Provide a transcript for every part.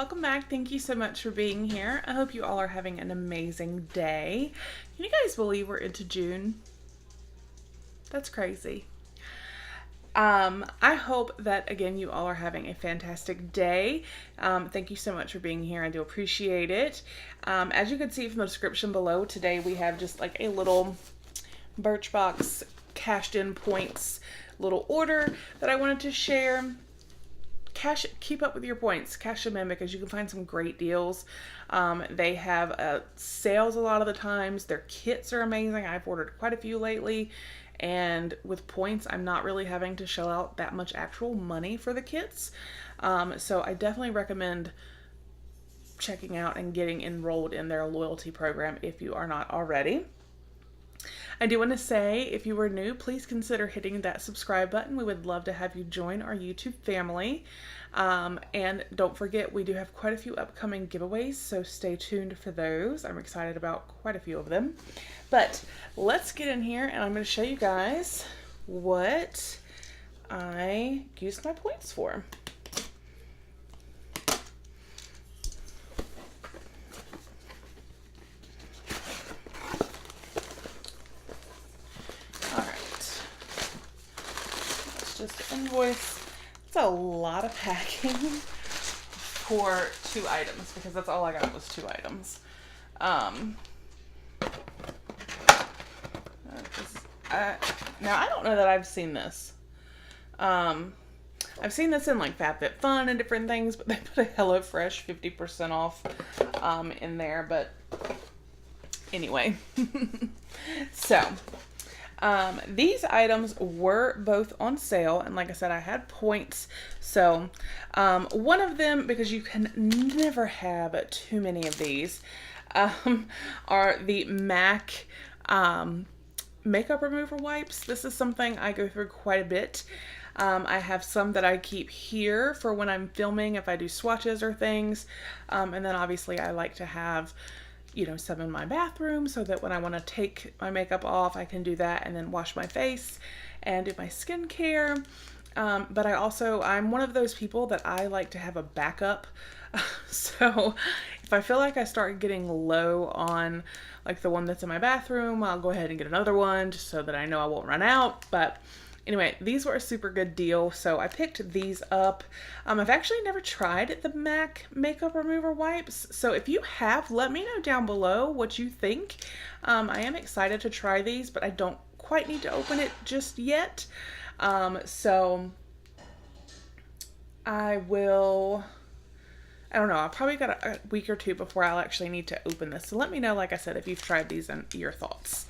welcome back. Thank you so much for being here. I hope you all are having an amazing day. Can you guys believe we're into June? That's crazy. I hope that, again, you all are having a fantastic day. Thank you so much for being here. I do appreciate it. As you can see from the description below, today we have just like a little Birchbox cashed in points little order that I wanted to share. Keep up with your points, cash them in, because you can find some great deals. They have sales a lot of the times. Their kits are amazing. I've ordered quite a few lately, and with points I'm not really having to shell out that much actual money for the kits. So I definitely recommend checking out and getting enrolled in their loyalty program if you are not already. I do want to say, if you are new, please consider hitting that subscribe button. We would love to have you join our YouTube family. And don't forget, we do have quite a few upcoming giveaways, so stay tuned for those. I'm excited about quite a few of them. But let's get in here, and I'm going to show you guys what I used my points for. Just invoice. It's a lot of packing for 2 items, because that's all I got was 2 items. Now I don't know that I've seen this. I've seen this in like FabFitFun and different things, but they put a HelloFresh 50% off in there. But anyway, so. These items were both on sale, and like I said, I had points. So one of them, because you can never have too many of these, are the MAC makeup remover wipes. This is something I go through quite a bit. I have some that I keep here for when I'm filming, if I do swatches or things, and then obviously I like to have some in my bathroom, so that when I want to take my makeup off, I can do that and then wash my face and do my skincare. But I'm one of those people that I like to have a backup. So if I feel like I start getting low on like the one that's in my bathroom, I'll go ahead and get another one just so that I know I won't run out. But anyway, these were a super good deal, so I picked these up. I've actually never tried the MAC makeup remover wipes, so if you have, let me know down below what you think. I am excited to try these, but I don't quite need to open it just yet. So I don't know, I've probably got a week or 2 before I'll actually need to open this. So let me know, like I said, if you've tried these and your thoughts.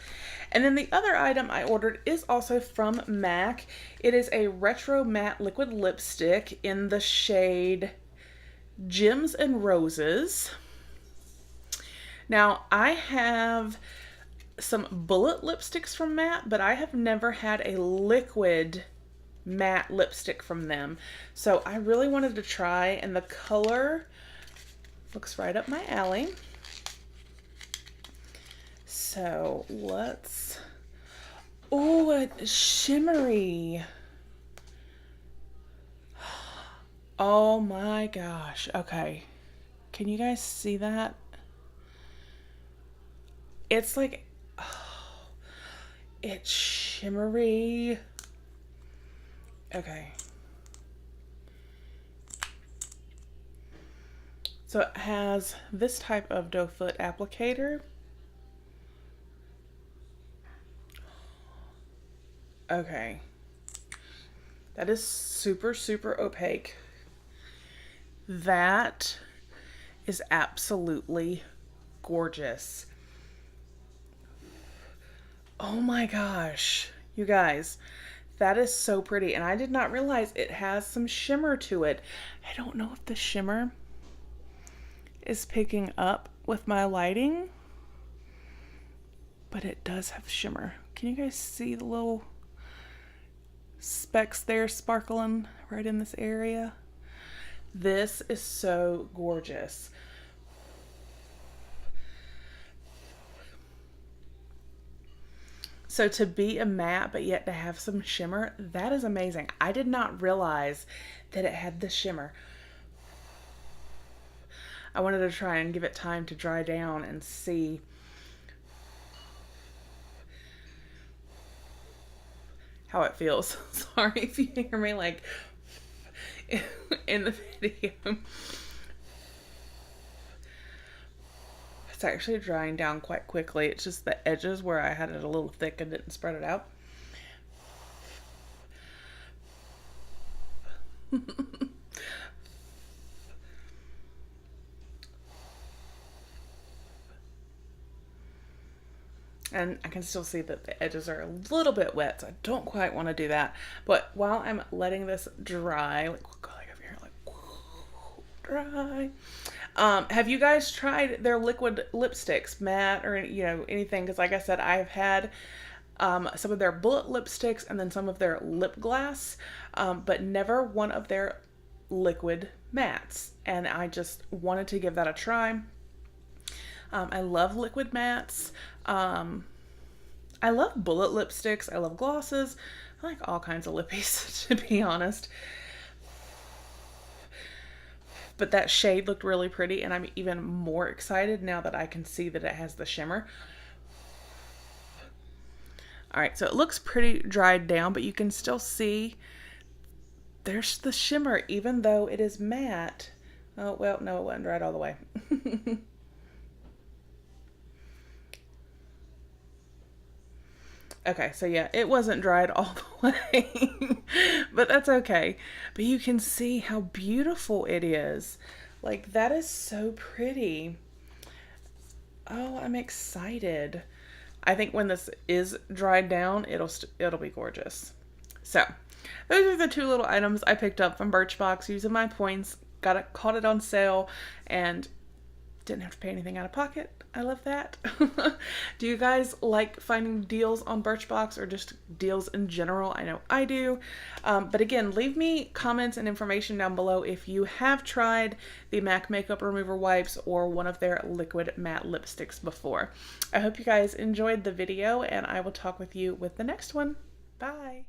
And then the other item I ordered is also from MAC. It is a retro matte liquid lipstick in the shade Gems and Roses. Now, I have some bullet lipsticks from MAC, but I have never had a liquid matte lipstick from them. So I really wanted to try, and the color looks right up my alley. So oh, it's shimmery. Oh my gosh. Okay. Can you guys see that? It's like, oh, it's shimmery. Okay. So it has this type of doe foot applicator. Okay. That is super, super opaque. That is absolutely gorgeous. Oh my gosh. You guys, that is so pretty. And I did not realize it has some shimmer to it. I don't know if the shimmer is picking up with my lighting, but it does have shimmer. Can you guys see the little specks there sparkling right in this area? This is so gorgeous. So to be a matte but yet to have some shimmer, that is amazing. I did not realize that it had the shimmer. I wanted to try and give it time to dry down and see how it feels. Sorry if you hear me like in the video. It's actually drying down quite quickly. It's just the edges where I had it a little thick and didn't spread it out. And I can still see that the edges are a little bit wet, so I don't quite want to do that. But while I'm letting this dry, like over here, like dry. Have you guys tried their liquid lipsticks, matte or anything? Because like I said, I've had some of their bullet lipsticks and then some of their lip gloss, but never one of their liquid mattes. And I just wanted to give that a try. I love liquid mattes. I love bullet lipsticks. I love glosses. I like all kinds of lippies, to be honest. But that shade looked really pretty, and I'm even more excited now that I can see that it has the shimmer. All right, so it looks pretty dried down, but you can still see there's the shimmer, even though it is matte. Oh, well, no, it wasn't dried all the way. Okay, so yeah, it wasn't dried all the way, but that's okay. But you can see how beautiful it is. Like, that is so pretty. Oh, I'm excited. I think when this is dried down, it'll be gorgeous. So, those are the 2 little items I picked up from Birchbox using my points. Caught it on sale and didn't have to pay anything out of pocket. I love that. Do you guys like finding deals on Birchbox or just deals in general? I know I do. But again, leave me comments and information down below if you have tried the MAC Makeup Remover Wipes or one of their liquid matte lipsticks before. I hope you guys enjoyed the video, and I will talk with you with the next one. Bye.